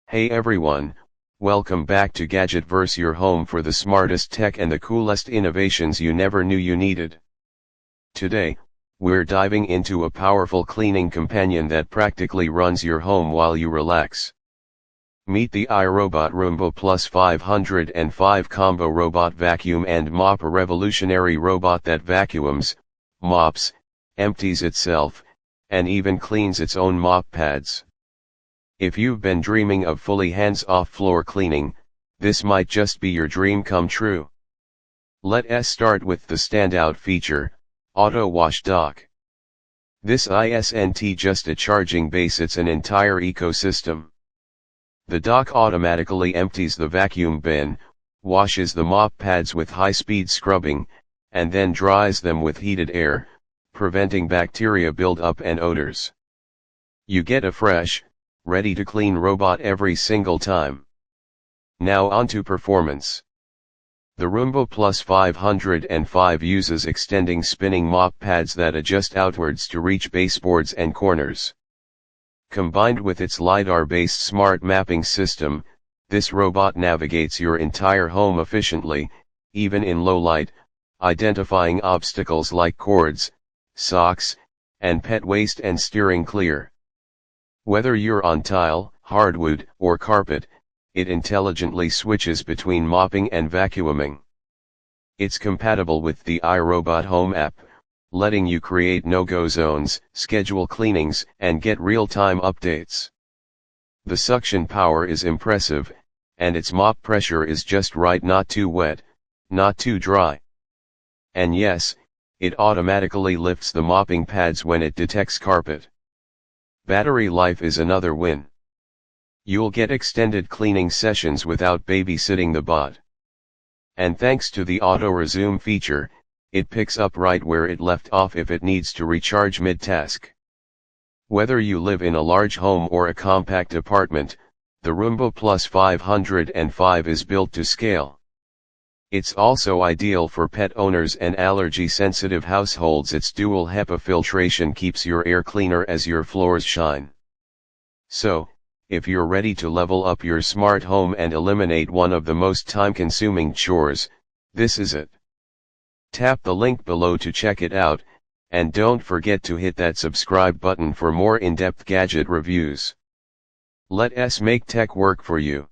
Hey everyone, welcome back to Gadgetverse, your home for the smartest tech and the coolest innovations you never knew you needed. Today, we're diving into a powerful cleaning companion that practically runs your home while you relax. Meet the iRobot Roomba Plus 505 Combo Robot Vacuum and Mop, a revolutionary robot that vacuums, mops, empties itself, and even cleans its own mop pads. If you've been dreaming of fully hands-off floor cleaning, this might just be your dream come true. Let's start with the standout feature, AutoWash Dock. This isn't just a charging base, it's an entire ecosystem. The dock automatically empties the vacuum bin, washes the mop pads with high-speed scrubbing, and then dries them with heated air, preventing bacteria buildup and odors. You get a fresh, ready-to-clean robot every single time. Now onto performance. The Roomba Plus 505 uses extending spinning mop pads that adjust outwards to reach baseboards and corners. Combined with its LiDAR-based smart mapping system, this robot navigates your entire home efficiently, even in low light, identifying obstacles like cords, socks, and pet waste and steering clear. Whether you're on tile, hardwood, or carpet, it intelligently switches between mopping and vacuuming. It's compatible with the iRobot Home app, letting you create no-go zones, schedule cleanings, and get real-time updates. The suction power is impressive, and its mop pressure is just right, not too wet, not too dry. And yes, it automatically lifts the mopping pads when it detects carpet. Battery life is another win. You'll get extended cleaning sessions without babysitting the bot. And thanks to the auto resume feature, it picks up right where it left off if it needs to recharge mid-task. Whether you live in a large home or a compact apartment, the Roomba Plus 505 is built to scale. It's also ideal for pet owners and allergy-sensitive households. Its dual HEPA filtration keeps your air cleaner as your floors shine. So, if you're ready to level up your smart home and eliminate one of the most time-consuming chores, this is it. Tap the link below to check it out, and don't forget to hit that subscribe button for more in-depth gadget reviews. Let's make tech work for you.